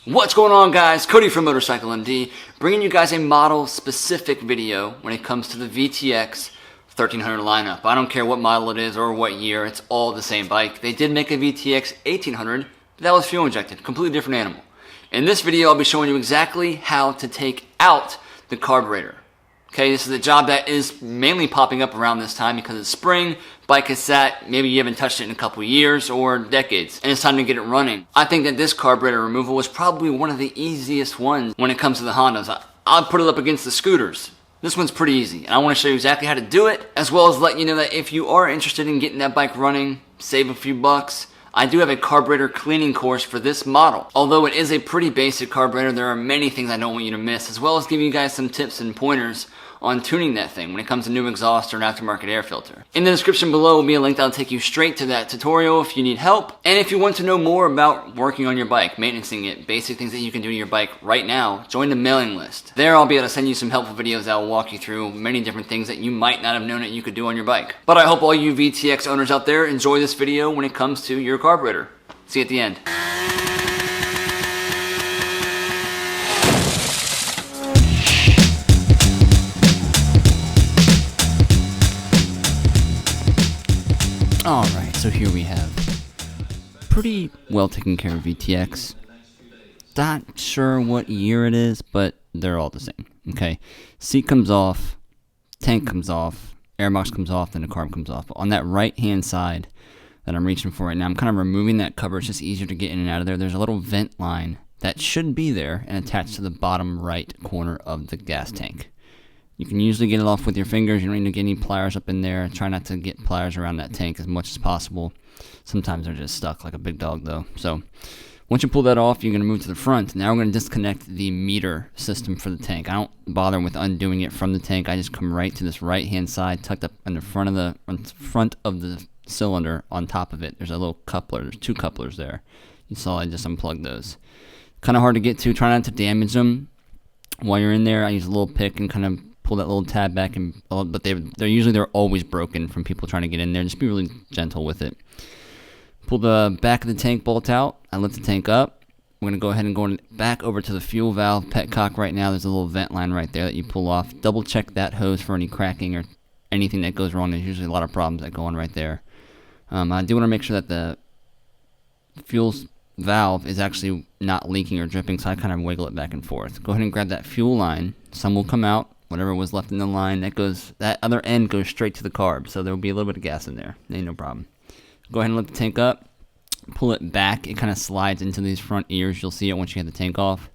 What's going on, guys? Cody from Motorcycle MD, bringing you guys a model-specific video when it comes to the VTX 1300 lineup. I don't care what model it is or what year, it's all the same bike. They did make a VTX 1800, but that was fuel injected, completely different animal. In this video, I'll be showing you exactly how to take out the carburetor. Okay, this is a job that is mainly popping up around this time because it's spring, bike is sat, maybe you haven't touched it in a couple years or decades, and it's time to get it running. I think that this carburetor removal is probably one of the easiest ones when it comes to the Hondas. I'll put it up against the scooters. This one's pretty easy, and I want to show you exactly how to do it, as well as let you know that if you are interested in getting that bike running, save a few bucks, I do have a carburetor cleaning course for this model. Although it is a pretty basic carburetor, there are many things I don't want you to miss, as well as giving you guys some tips and pointers on tuning that thing when it comes to new exhaust or an aftermarket air filter. In the description below will be a link that'll take you straight to that tutorial if you need help, and if you want to know more about working on your bike, maintaining it, basic things that you can do to your bike right now, join the mailing list. There I'll be able to send you some helpful videos that will walk you through many different things that you might not have known that you could do on your bike. But I hope all you VTX owners out there enjoy this video when it comes to your carburetor. See you at the end. Alright, so here we have pretty well taken care of VTX. Not sure what year it is, but they're all the same. Okay, seat comes off, tank comes off, airbox comes off, then the carb comes off. On that right hand side that I'm reaching for right now, I'm kind of removing that cover. It's just easier to get in and out of there. There's a little vent line that should be there and attached to the bottom right corner of the gas tank. You can usually get it off with your fingers. You don't need to get any pliers up in there. Try not to get pliers around that tank as much as possible. Sometimes they're just stuck like a big dog though. So once you pull that off, you're going to move to the front. Now we're going to disconnect the meter system for the tank. I don't bother with undoing it from the tank. I just come right to this right hand side, tucked up in the front of the cylinder. On top of it, there's a little coupler. There's two couplers there. You saw I just unplugged those. Kind of hard to get to. Try not to damage them while you're in there. I use a little pick and kind of pull that little tab back, but they're always broken from people trying to get in there. Just be really gentle with it. Pull the back of the tank bolt out. I lift the tank up. We're going to go ahead and go back over to the fuel valve petcock right now. There's a little vent line right there that you pull off. Double check that hose for any cracking or anything that goes wrong. There's usually a lot of problems that go on right there. I do want to make sure that the fuel valve is actually not leaking or dripping, so I kind of wiggle it back and forth. Go ahead and grab that fuel line. Some will come out. Whatever was left in the line, that other end goes straight to the carb, so there will be a little bit of gas in there. Ain't no problem. Go ahead and lift the tank up, pull it back. It kind of slides into these front ears. You'll see it once you have the tank off.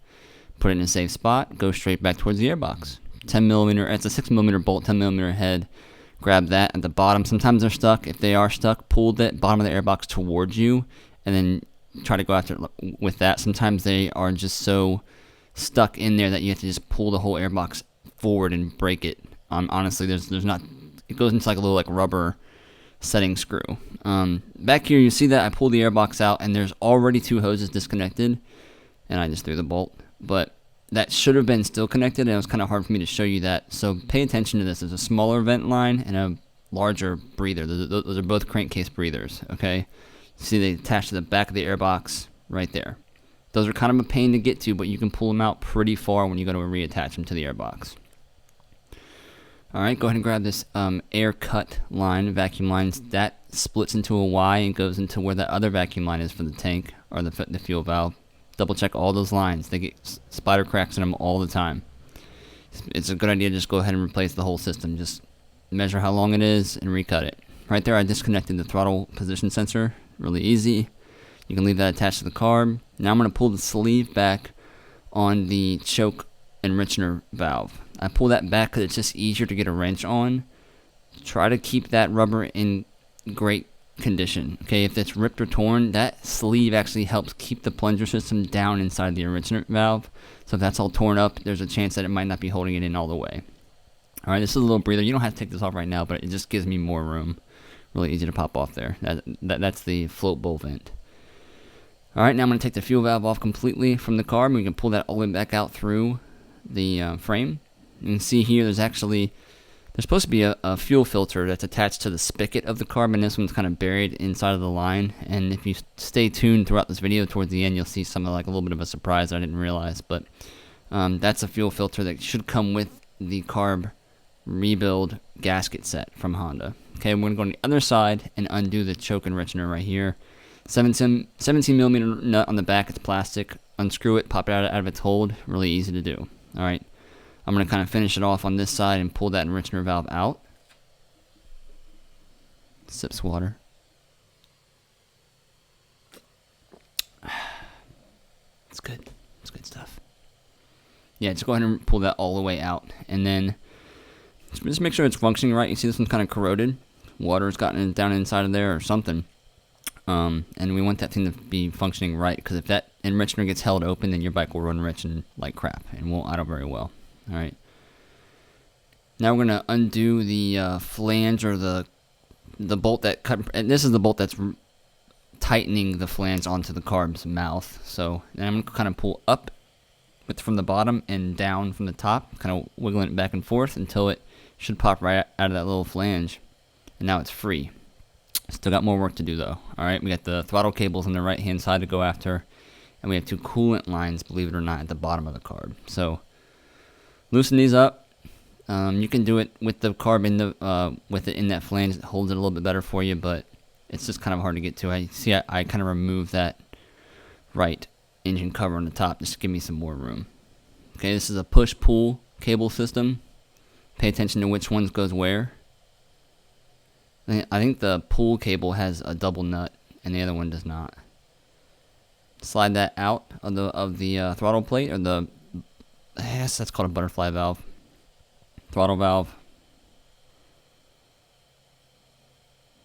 Put it in a safe spot. Go straight back towards the airbox. 10mm. It's a 6mm bolt, 10mm head. Grab that at the bottom. Sometimes they're stuck. If they are stuck, pull that bottom of the airbox towards you, and then try to go after it with that. Sometimes they are just so stuck in there that you have to just pull the whole airbox forward and break it. Honestly, there's not. It goes into like a little rubber setting screw. Back here, you see that I pulled the airbox out, and there's already two hoses disconnected, and I just threw the bolt. But that should have been still connected, and it was kind of hard for me to show you that. So pay attention to this. There's a smaller vent line and a larger breather. Those are both crankcase breathers. Okay, see they attach to the back of the airbox right there. Those are kind of a pain to get to, but you can pull them out pretty far when you go to reattach them to the airbox. Alright, go ahead and grab this air cut line, vacuum lines. That splits into a Y and goes into where that other vacuum line is for the tank, or the fuel valve. Double check all those lines. They get spider cracks in them all the time. It's a good idea to just go ahead and replace the whole system. Just measure how long it is and recut it. Right there I disconnected the throttle position sensor. Really easy. You can leave that attached to the carb. Now I'm going to pull the sleeve back on the choke enricher valve. I pull that back because it's just easier to get a wrench on. Try to keep that rubber in great condition. Okay, if it's ripped or torn, that sleeve actually helps keep the plunger system down inside the enricher valve. So if that's all torn up, there's a chance that it might not be holding it in all the way. Alright, this is a little breather. You don't have to take this off right now, but it just gives me more room. Really easy to pop off there. That's the float bowl vent. Alright, now I'm going to take the fuel valve off completely from the carb. We can pull that all the way back out through the frame. You can see here there's actually There's supposed to be a fuel filter that's attached to the spigot of the carb, and this one's kind of buried inside of the line. And if you stay tuned throughout this video, towards the end, you'll see something like a little bit of a surprise I didn't realize. But that's a fuel filter that should come with the carb rebuild gasket set from Honda. Okay, we're going to go on the other side and undo the choke enrichener right here. 17 millimeter nut on the back, it's plastic. Unscrew it, pop it out of its hold. Really easy to do. Alright, I'm going to kind of finish it off on this side and pull that enrichener valve out. Sips water. It's good. It's good stuff. Yeah, just go ahead and pull that all the way out. And then just make sure it's functioning right. You see this one's kind of corroded. Water's gotten down inside of there or something. And we want that thing to be functioning right, because if that enrichener gets held open, then your bike will run rich and like crap and won't idle very well. Alright. Now we're going to undo the flange, or the bolt that cut, and this is the bolt that's tightening the flange onto the carb's mouth. So then I'm going to kind of pull up from the bottom and down from the top, kind of wiggling it back and forth until it should pop right out of that little flange. And now it's free. Still got more work to do though. Alright, we got the throttle cables on the right hand side to go after, and we have 2 coolant lines, believe it or not, at the bottom of the carb. So loosen these up. You can do it with the carb in the with it in that flange. It holds it a little bit better for you, but it's just kind of hard to get to. I kind of removed that right engine cover on the top just to give me some more room. Okay, this is a push-pull cable system. Pay attention to which ones goes where. I think the pull cable has a double nut and the other one does not. Slide that out of the throttle plate, or I guess that's called a butterfly valve. Throttle valve.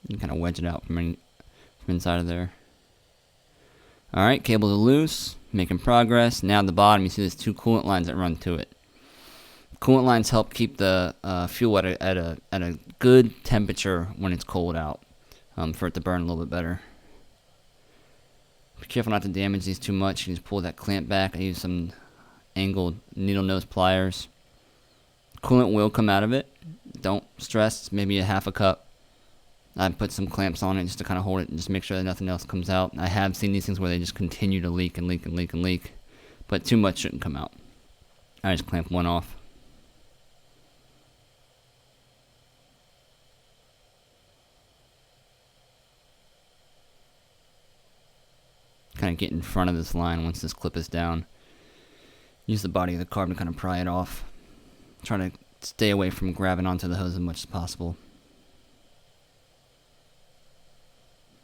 You can kind of wedge it out from inside of there. Alright, cables are loose, making progress. Now at the bottom you see there's 2 coolant lines that run to it. Coolant lines help keep the fuel at a good temperature when it's cold out, for it to burn a little bit better. Be careful not to damage these too much. You can just pull that clamp back. I use some angled needle nose pliers. Coolant will come out of it. Don't stress. It's maybe a half a cup. I put some clamps on it just to kind of hold it and just make sure that nothing else comes out. I have seen these things where they just continue to leak and leak and leak and leak, but too much shouldn't come out. I just clamp one off. Kind of get in front of this line once this clip is down. Use the body of the carb to kind of pry it off. Try to stay away from grabbing onto the hose as much as possible.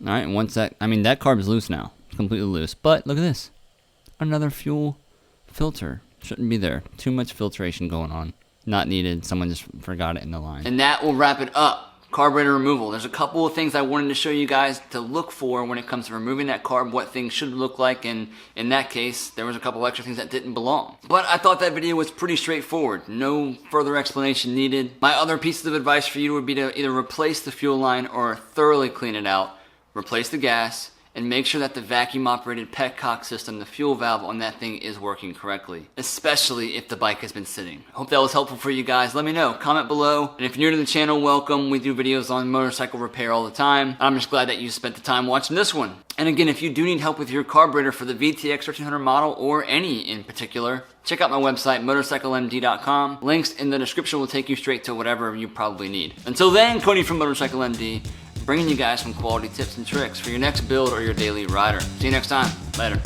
Alright, and once that carb is loose now. It's completely loose. But look at this. Another fuel filter. Shouldn't be there. Too much filtration going on. Not needed. Someone just forgot it in the line. And that will wrap it up. Carburetor removal. There's a couple of things I wanted to show you guys to look for when it comes to removing that carb, what things should look like, and in that case, there was a couple extra things that didn't belong. But I thought that video was pretty straightforward. No further explanation needed. My other pieces of advice for you would be to either replace the fuel line or thoroughly clean it out, replace the gas, and make sure that the vacuum-operated petcock system, the fuel valve on that thing, is working correctly, especially if the bike has been sitting. Hope that was helpful for you guys. Let me know. Comment below. And if you're new to the channel, welcome. We do videos on motorcycle repair all the time. I'm just glad that you spent the time watching this one. And again, if you do need help with your carburetor for the VTX1300 model, or any in particular, check out my website, motorcyclemd.com. Links in the description will take you straight to whatever you probably need. Until then, Cody from Motorcycle MD, bringing you guys some quality tips and tricks for your next build or your daily rider. See you next time. Later.